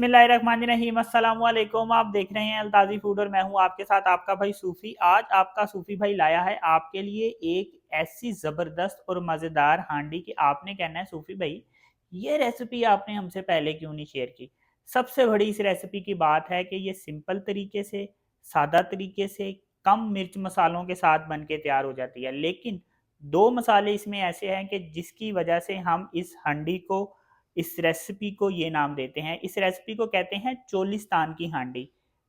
बिस्मिल्लाहिर्रहमानिर्रहीम अस्सलाम वालेकुम। आप देख रहे हैं अल्ताजी फूड और मैं हूं आपके साथ आपका भाई सूफी। आज आपका सूफी भाई लाया है आपके लिए एक ऐसी ज़बरदस्त और मज़ेदार हांडी कि आपने कहना है सूफी भाई ये रेसिपी आपने हमसे पहले क्यों नहीं शेयर की। सबसे बड़ी इस रेसिपी की बात है कि ये सिंपल तरीके से, सादा तरीके से, कम मिर्च मसालों के साथ बन के तैयार हो जाती है। लेकिन दो मसाले इसमें ऐसे हैं कि जिसकी वजह से हम इस हांडी को, इस रेसिपी को ये नाम देते हैं। इस रेसिपी को कहते हैं चोलिस्तान की हांडी।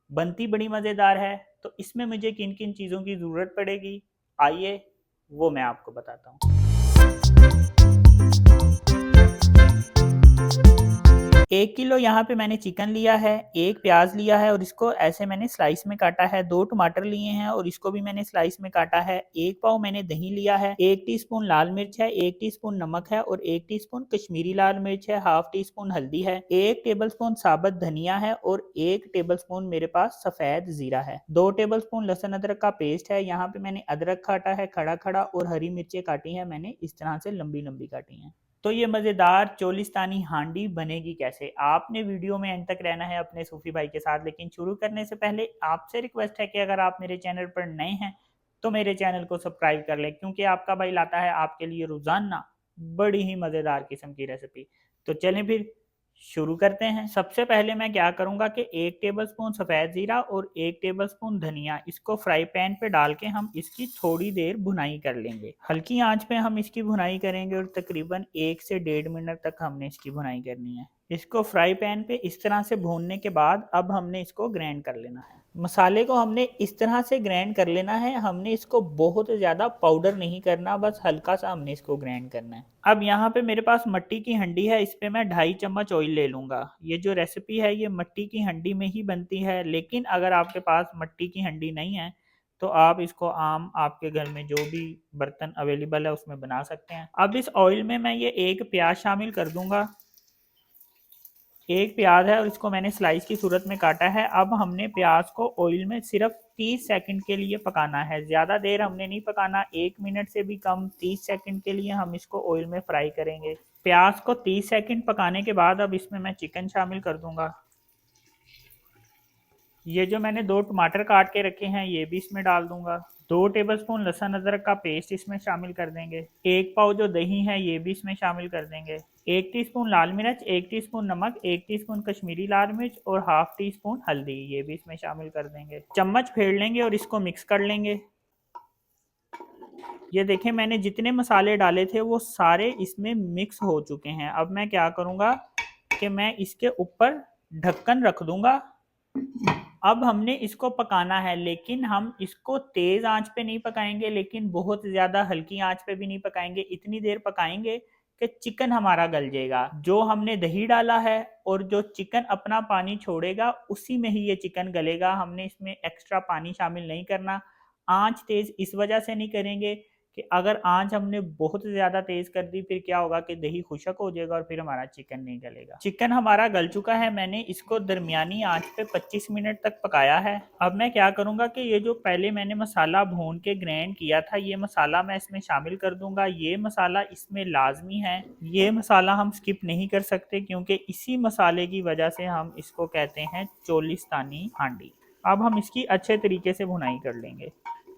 बनती बड़ी मज़ेदार है। तो इसमें मुझे किन किन चीज़ों की ज़रूरत पड़ेगी, आइए वो मैं आपको बताता हूँ। 1 किलो यहाँ पे मैंने चिकन लिया है, एक प्याज लिया है और इसको ऐसे मैंने स्लाइस में काटा है। 2 टमाटर लिए हैं और इसको भी मैंने स्लाइस में काटा है। 1 पाव मैंने दही लिया है। 1 टीस्पून लाल मिर्च है, 1 टीस्पून नमक है और 1 टीस्पून कश्मीरी लाल मिर्च है। हाफ टी स्पून हल्दी है, 1 टेबलस्पून साबुत धनिया है और 1 टेबलस्पून मेरे पास सफेद जीरा है। 2 टेबलस्पून लहसुन अदरक का पेस्ट है। यहाँ पे मैंने अदरक काटा है खड़ा खड़ा और हरी मिर्चें काटी है मैंने इस तरह से लंबी लंबी काटी हैं। तो ये मज़ेदार चोलिस्तानी हांडी बनेगी कैसे, आपने वीडियो में एंड तक रहना है अपने सूफी भाई के साथ। लेकिन शुरू करने से पहले आपसे रिक्वेस्ट है कि अगर आप मेरे चैनल पर नए हैं तो मेरे चैनल को सब्सक्राइब कर लें, क्योंकि आपका भाई लाता है आपके लिए रोज़ाना बड़ी ही मज़ेदार किस्म की रेसिपी। तो चलें फिर शुरू करते हैं। सबसे पहले मैं क्या करूंगा कि 1 टेबलस्पून सफ़ेद ज़ीरा और 1 टेबलस्पून धनिया, इसको फ्राई पैन पे डाल के हम इसकी थोड़ी देर भुनाई कर लेंगे। हल्की आंच पे हम इसकी भुनाई करेंगे और तकरीबन 1 से 1.5 मिनट तक हमने इसकी भुनाई करनी है। इसको फ्राई पैन पे इस तरह से भूनने के बाद अब हमने इसको ग्राइंड कर लेना है। मसाले को हमने इस तरह से ग्राइंड कर लेना है, हमने इसको बहुत ज़्यादा पाउडर नहीं करना, बस हल्का सा हमने इसको ग्राइंड करना है। अब यहाँ पे मेरे पास मट्टी की हंडी है, इस पे मैं 2.5 चम्मच ऑयल ले लूँगा। ये जो रेसिपी है ये मट्टी की हंडी में ही बनती है, लेकिन अगर आपके पास मट्टी की हंडी नहीं है तो आप इसको आम आपके घर में जो भी बर्तन अवेलेबल है उसमें बना सकते हैं। अब इस ऑयल में मैं ये एक प्याज शामिल कर दूंगा। एक प्याज है और इसको मैंने स्लाइस की सूरत में काटा है। अब हमने प्याज को ऑयल में सिर्फ 30 सेकंड के लिए पकाना है, ज़्यादा देर हमने नहीं पकाना, 1 मिनट से भी कम। 30 सेकंड के लिए हम इसको ऑयल में फ्राई करेंगे। प्याज को 30 सेकंड पकाने के बाद अब इसमें मैं चिकन शामिल कर दूंगा। ये जो मैंने 2 टमाटर काट के रखे हैं ये भी इसमें डाल दूंगा। 2 टेबलस्पून लहसुन अदरक का पेस्ट इसमें शामिल कर देंगे। 1 पाव जो दही है ये भी इसमें शामिल कर देंगे। 1 टीस्पून लाल मिर्च, 1 टीस्पून नमक, 1 टीस्पून कश्मीरी लाल मिर्च और हाफ टी स्पून हल्दी ये भी इसमें शामिल कर देंगे। चम्मच फेर लेंगे और इसको मिक्स कर लेंगे। ये देखें मैंने जितने मसाले डाले थे वो सारे इसमें मिक्स हो चुके हैं। अब मैं क्या करूँगा कि मैं इसके ऊपर ढक्कन रख दूंगा। अब हमने इसको पकाना है, लेकिन हम इसको तेज आंच पे नहीं पकाएंगे, लेकिन बहुत ज्यादा हल्की आंच पे भी नहीं पकाएंगे। इतनी देर पकाएंगे कि चिकन हमारा गल जाएगा। जो हमने दही डाला है और जो चिकन अपना पानी छोड़ेगा उसी में ही ये चिकन गलेगा। हमने इसमें एक्स्ट्रा पानी शामिल नहीं करना। आंच तेज इस वजह से नहीं करेंगे कि अगर आंच हमने बहुत ज़्यादा तेज़ कर दी फिर क्या होगा कि दही खुशक हो जाएगा और फिर हमारा चिकन नहीं गलेगा। चिकन हमारा गल चुका है, मैंने इसको दरमियानी आंच पे 25 मिनट तक पकाया है। अब मैं क्या करूँगा कि ये जो पहले मैंने मसाला भून के ग्राइंड किया था ये मसाला मैं इसमें शामिल कर दूंगा। ये मसाला इसमें लाजमी है, ये मसाला हम स्किप नहीं कर सकते, क्योंकि इसी मसाले की वजह से हम इसको कहते हैं चोलिस्तानी हांडी। अब हम इसकी अच्छे तरीके से भुनाई कर लेंगे।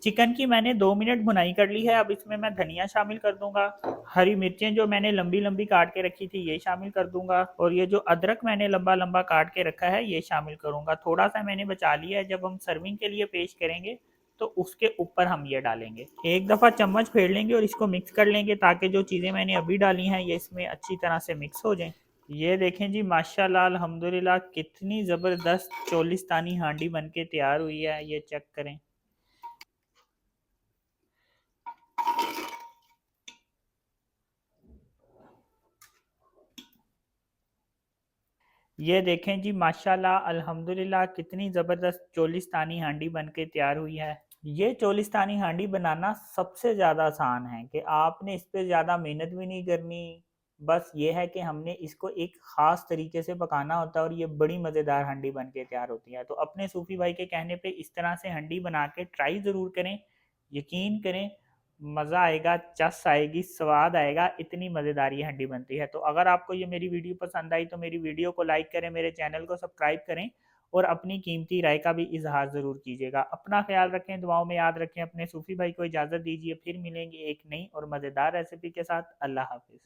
चिकन की मैंने 2 मिनट भुनाई कर ली है। अब इसमें मैं धनिया शामिल कर दूंगा। हरी मिर्चें जो मैंने लंबी लंबी काट के रखी थी ये शामिल कर दूंगा और ये जो अदरक मैंने लंबा लंबा काट के रखा है ये शामिल करूंगा। थोड़ा सा मैंने बचा लिया है, जब हम सर्विंग के लिए पेश करेंगे तो उसके ऊपर हम ये डालेंगे। एक दफ़ा चम्मच फेर लेंगे और इसको मिक्स कर लेंगे ताकि जो चीज़ें मैंने अभी डाली हैं ये इसमें अच्छी तरह से मिक्स हो जाएं। ये देखें जी माशाल्लाह अल्हम्दुलिल्लाह कितनी ज़बरदस्त चोलिस्तानी हांडी बन के तैयार हुई है, ये चेक करें। ये देखें जी माशाल्लाह अल्हम्दुलिल्लाह कितनी ज़बरदस्त चोलिस्तानी हांडी बन के तैयार हुई है। ये चोलिस्तानी हांडी बनाना सबसे ज़्यादा आसान है कि आपने इस पे ज़्यादा मेहनत भी नहीं करनी। बस ये है कि हमने इसको एक ख़ास तरीके से पकाना होता है और ये बड़ी मज़ेदार हांडी बन के तैयार होती है। तो अपने सूफी भाई के कहने पे इस तरह से हांडी बना के ट्राई ज़रूर करें, यकीन करें मज़ा आएगा, चस आएगी, स्वाद आएगा, इतनी मज़ेदार ये हंडी बनती है। तो अगर आपको ये मेरी वीडियो पसंद आई तो मेरी वीडियो को लाइक करें, मेरे चैनल को सब्सक्राइब करें और अपनी कीमती राय का भी इज़हार ज़रूर कीजिएगा। अपना ख़्याल रखें, दुआओं में याद रखें। अपने सूफ़ी भाई को इजाज़त दीजिए, फिर मिलेंगे एक नई और मज़ेदार रेसिपी के साथ। अल्लाह हाफ़िज़।